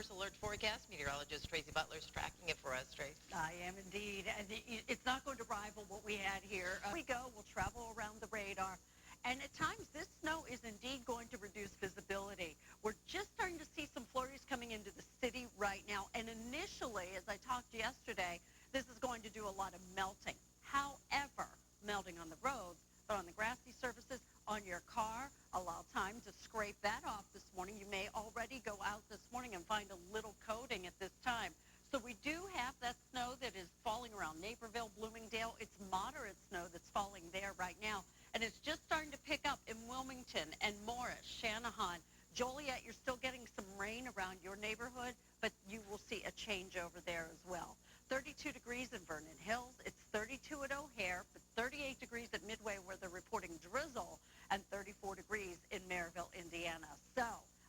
first alert forecast. Meteorologist Tracy Butler's tracking it for us, Trace. I am indeed. And it's not going to rival what we had here. We go. We'll travel around the radar. And at times, this snow is indeed going to reduce visibility. We're just starting to see some flurries coming into the city right now. And initially, as I talked yesterday, this is going to do a lot of melting. However, melting on the roads, but on the grassy surfaces, on your car, allow time to scrape that off this morning. You may already go out this morning and find a little coating at this time. So we do have that snow that is falling around Naperville, Bloomingdale. It's moderate snow that's falling there right now. And it's just starting to pick up in Wilmington and Morris, Shanahan, Joliet. You're still getting some rain around your neighborhood, but you will see a change over there as well. 32 degrees in Vernon Hills. It's 32 at O'Hare, but 38 degrees at Midway where they're reporting drizzle, and 34 degrees in Maryville, Indiana. So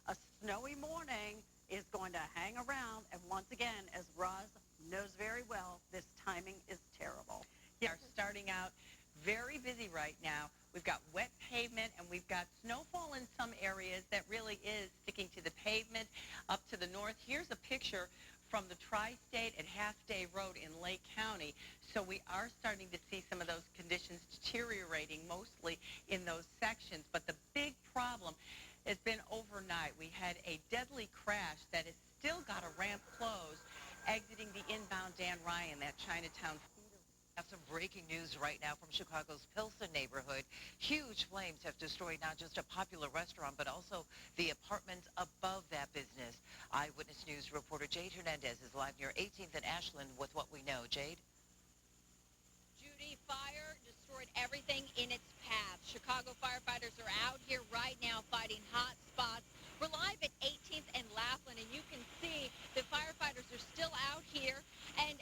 a snowy morning is going to hang around. And once again, as Roz knows very well, this timing is terrible. We are starting out very busy right now. We've got wet pavement and we've got snowfall in some areas that really is sticking to the pavement up to the north. Here's a picture from the Tri-State at Half Day Road in Lake County. So we are starting to see some of those conditions deteriorating mostly in those sections. But the big problem has been overnight. We had a deadly crash that has still got a ramp closed exiting the inbound Dan Ryan, that Chinatown. Have some breaking news right now from Chicago's Pilsen neighborhood. Huge flames have destroyed not just a popular restaurant, but also the apartments above that business. Eyewitness News reporter Jade Hernandez is live near 18th and Ashland with what we know. Jade? Judy, fire destroyed everything in its path. Chicago firefighters are out here right now fighting hot spots. We're live at 18th and Laughlin, and you can see the firefighters are still out here. And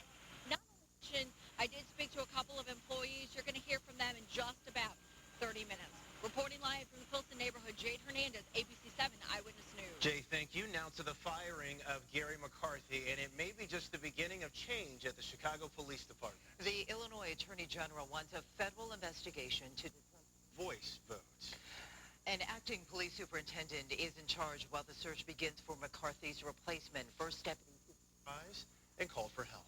not to mention, I did speak to a couple of employees. You're going to hear from them in just about 30 minutes. Reporting live from the Pilsen neighborhood, Jade Hernandez, ABC 7 Eyewitness News. Jay, thank you. Now to the firing of Gary McCarthy, and it may be just the beginning of change at the Chicago Police Department. The Illinois Attorney General wants a federal investigation to Voice votes. An acting police superintendent is in charge while the search begins for McCarthy's replacement. First Deputy Rise and called for help.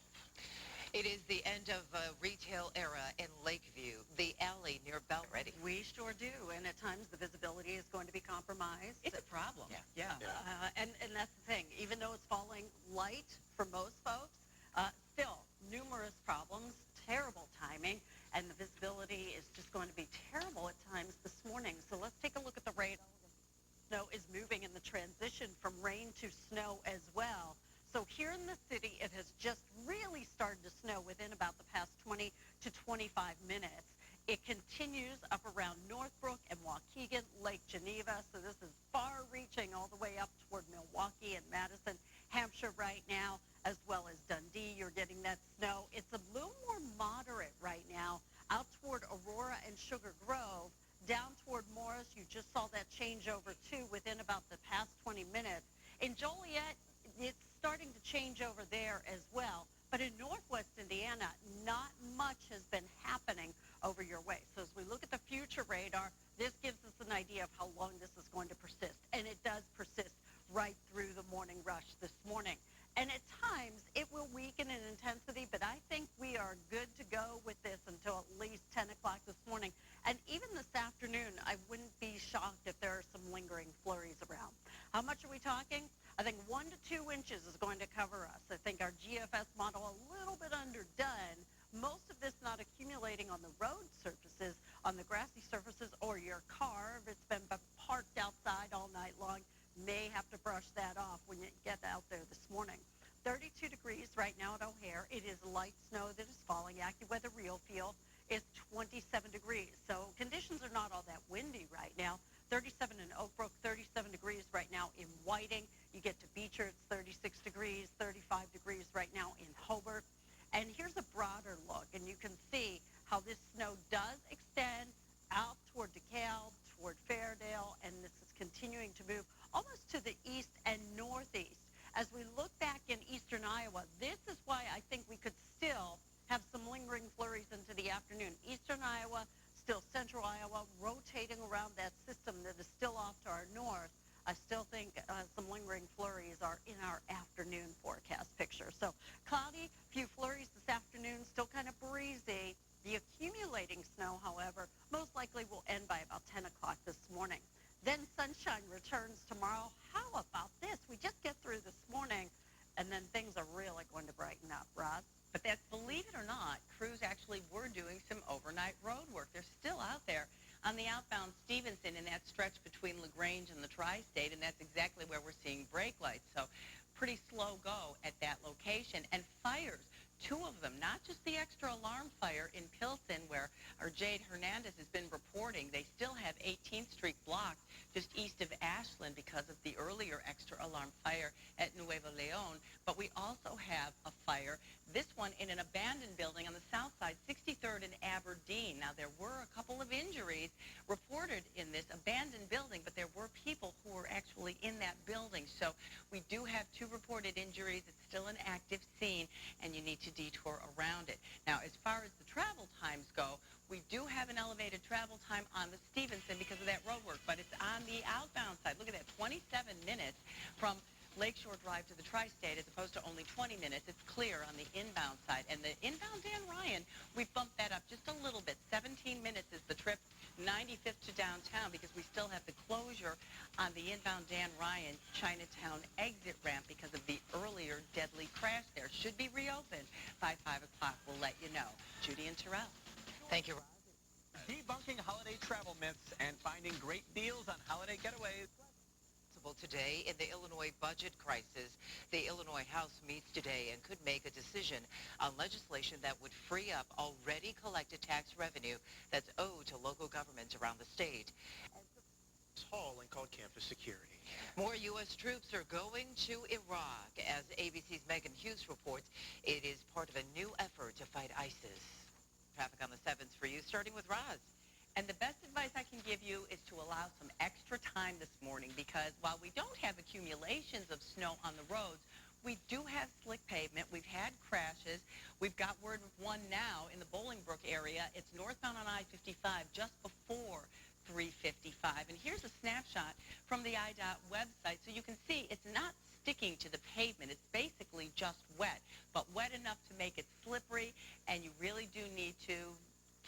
It is the end of a retail era in Lakeview, the alley near Bell. Ready? We sure do, and at times the visibility is going to be compromised. It's a problem. Yeah. And that's the thing. Even though it's falling light for most folks, still numerous problems, terrible timing, and the visibility is just going to be terrible at times this morning. So let's take a look at the radar. Snow is moving in the transition from rain to snow as well. So here in the city, it has just really started to snow within about the past 20 to 25 minutes. It continues up around Northbrook and Waukegan, Lake Geneva. So this is far-reaching all the way up toward Milwaukee and Madison, Hampshire right now, as well as Dundee. You're getting that snow. It's a little more moderate right now out toward Aurora and Sugar Grove. Down toward Morris, you just saw that change over too within about the past 20 minutes. In Joliet, it's starting to change over there as well. But in northwest Indiana, not much has been happening over your way. So as we look at the future radar, this gives us an idea of how long this is going to persist. And it does persist right through the morning rush this morning. And at times, it will weaken in intensity, but I think we are good to go with this until at least 10 o'clock this morning. And even this afternoon, I wouldn't be shocked if there are some lingering flurries around. How much are we talking? I think 1 to 2 inches is going to cover us. I think our GFS model a little bit underdone. Most of this not accumulating on the road surfaces, on the grassy surfaces, or your car. If it's been parked outside all night long, may have to brush that off when you get out there this morning. 32 degrees right now at O'Hare. It is light snow that is falling. AccuWeather Real Feel is 27 degrees. So conditions are not all that windy right now. 37 in Oak Brook, 37 degrees right now in Whiting. You get to Beecher, it's 36 degrees, 35 degrees right now in Hobart. And here's a broader look, and you can see how this snow does extend out toward DeKalb, toward Fairdale, and this is continuing to move almost to the east and northeast. As we look back in eastern Iowa, this is why I think we could still have some lingering flurries into the afternoon. Eastern Iowa, still central Iowa, rotating around that system that is still off to our north. returns tomorrow. How about this? We just get through this morning, and then things are really going to brighten up, Roz. But that's, believe it or not, crews actually were doing some overnight road work. They're still out there on the outbound Stevenson in that stretch between LaGrange and the Tri-State, and that's exactly where we're seeing brake lights. So pretty slow go at that location. And fires, two of them, not just the extra alarm fire in Pilsen where our Jade Hernandez has been reporting. They still have 18th Street blocked just east of Ashland because of the earlier extra alarm fire at Nuevo Leon. But we also have a fire, this one in an abandoned building on the south side, 63rd and Aberdeen. Now, there were a couple of injuries reported in this abandoned building, but there were people who were actually in that building. So we do have two reported injuries. It's still an active scene, and you need to detour around it. Now, as far as the travel times go, we do have an elevated travel time on the Stevenson because of that road work, but it's on the outbound side. Look at that, 27 minutes from Lakeshore Drive to the Tri-State as opposed to only 20 minutes. It's clear on the inbound side. And the inbound Dan Ryan, we bumped that up just a little bit. 17 minutes is the trip, 95th to downtown, because we still have the closure on the inbound Dan Ryan Chinatown exit ramp because of the earlier deadly crash there. Should be reopened by 5 o'clock. We'll let you know. Judy and Terrell. Thank you, Roz. Debunking holiday travel myths and finding great deals on holiday getaways. Today in the Illinois budget crisis, the Illinois House meets today and could make a decision on legislation that would free up already collected tax revenue that's owed to local governments around the state. Hall and called campus security. More U.S. troops are going to Iraq. As ABC's Megan Hughes reports, it is part of a new effort to fight ISIS. Traffic on the 7th for you, starting with Roz. And the best advice I can give you is to allow some extra time this morning, because while we don't have accumulations of snow on the roads, we do have slick pavement. We've had crashes. We've got word of one now in the Bolingbrook area. It's northbound on I-55 just before 355. And here's a snapshot from the IDOT website. So you can see it's not sticking to the pavement. It's basically just wet, but wet enough to make it slippery. And you really do need to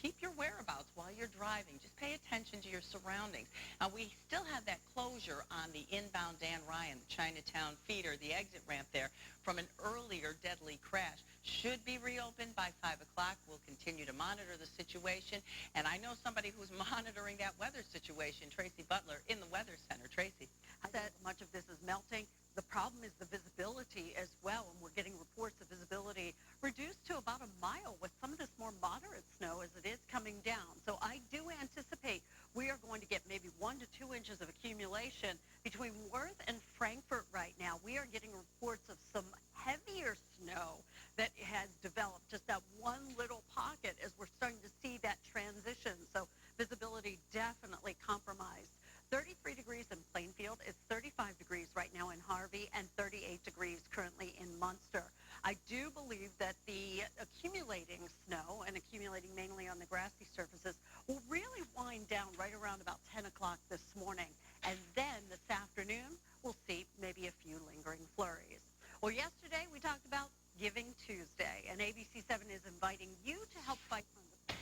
keep your whereabouts while you're driving. Just pay attention to your surroundings. Now, we still have that closure on the inbound Dan Ryan, the Chinatown feeder, the exit ramp there from an earlier deadly crash. Should be reopened by 5 o'clock. We'll continue to monitor the situation. And I know somebody who's monitoring that weather situation, Tracy Butler, in the Weather Center. Tracy. I said much of this is melting. The problem is the visibility as well, and we're getting reports of visibility reduced to about a mile with some of this more moderate snow as it is coming down. So I do anticipate we are going to get maybe 1 to 2 inches of accumulation between Worth and Frankfort right now. We are getting reports of some heavier snow that has developed, just that one little pocket as we're starting to see that transition. So visibility definitely compromised. 33 degrees in Plainfield. It's 35 degrees right now in Harvey and 38 degrees currently in Munster. I do believe that the accumulating snow and accumulating mainly on the grassy surfaces will really wind down right around about 10 o'clock this morning. And then this afternoon, we'll see maybe a few lingering flurries. Well, yesterday we talked about Giving Tuesday, and ABC7 is inviting you to help fight for the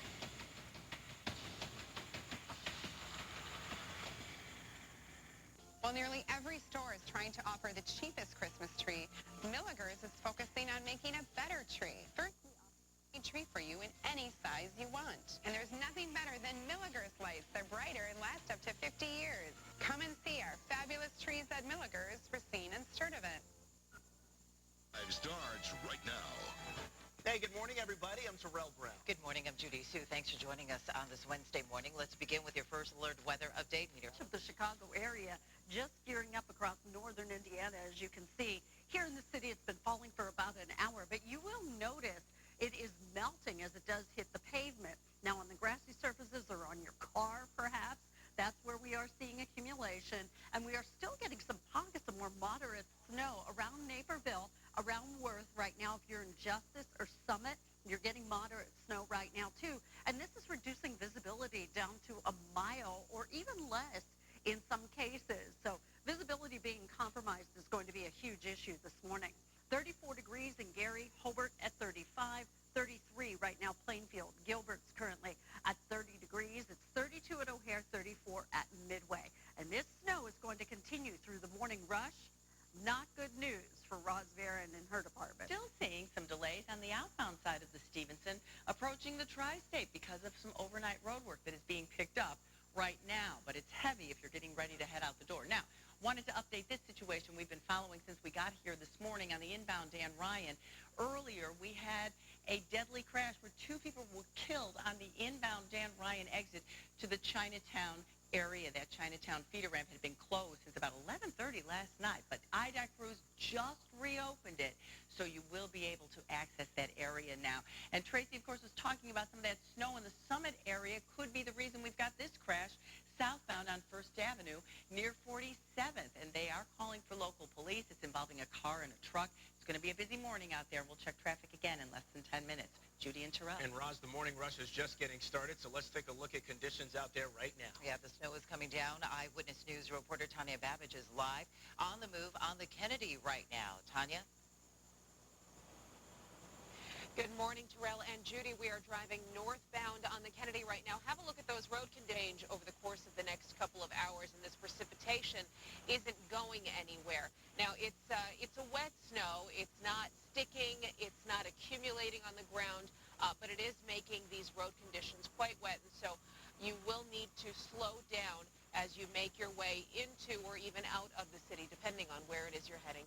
While nearly every store is trying to offer the cheapest Christmas tree, Milligers is focusing on making a better tree. First, we offer a tree for you in any size you want. And there's nothing better than Milligers lights. They're brighter and last up to 50 years. Come and see our fabulous trees at Milligers for Scene and Sturdivant. Live starts right now. Hey, good morning, everybody. I'm Terrell Brown. Good morning. I'm Judy Sue. Thanks for joining us on this Wednesday morning. Let's begin with your first alert weather update. of the Chicago area, just gearing up across northern Indiana. As you can see, here in the city, it's been falling for about an hour, but you will notice it is melting as it does hit the pavement. Now, on the grassy surfaces or on your car, perhaps, that's where we are seeing accumulation, and we are still getting some pockets of more moderate snow around Naperville, around Worth right now. If you're in Justice or Summit, you're getting moderate snow right now, too. And this is reducing visibility down to a mile or even less in some cases. So visibility being compromised is going to be a huge issue this morning. 34 degrees in Gary, Hobart at 35, 33 right now, Plainfield. Gilbert's currently at 30 degrees. It's 32 at O'Hare, 34 at Midway. And this snow is going to continue. continue through the morning rush. Not good news for Roz Varon and her department. Still seeing some delays on the outbound side of the Stevenson approaching the tri-state because of some overnight road work that is being picked up right now. But it's heavy if you're getting ready to head out the door. Now, wanted to update this situation we've been following since we got here this morning on the inbound Dan Ryan. Earlier, we had a deadly crash where 2 people were killed on the inbound Dan Ryan exit to the Chinatown area. That Chinatown feeder ramp had been closed since about 11:30 last night, but IDOT crews just reopened it, so you will be able to access that area now. And Tracy, of course, was talking about some of that snow in the Summit area could be the reason we've got this crash southbound on First Avenue near 47th, and they are calling for local police. It's involving a car and a truck. It's going to be a busy morning out there. We'll check traffic again in less than 10 minutes. Judy and Terrell. And Roz, the morning rush is just getting started, so let's take a look at conditions out there right now. Yeah, the snow is coming down. Eyewitness News reporter Tanya Babbage is live on the move on the Kennedy right now. Tanya? Good morning, Terrell and Judy. We are driving northbound on the Kennedy right now. Have a look at those road conditions over the course of the next couple of hours, and this precipitation isn't going anywhere. Now, it's a wet snow. It's not sticking. It's not accumulating on the ground, but it is making these road conditions quite wet, and so you will need to slow down as you make your way into or even out of the city, depending on where it is you're heading.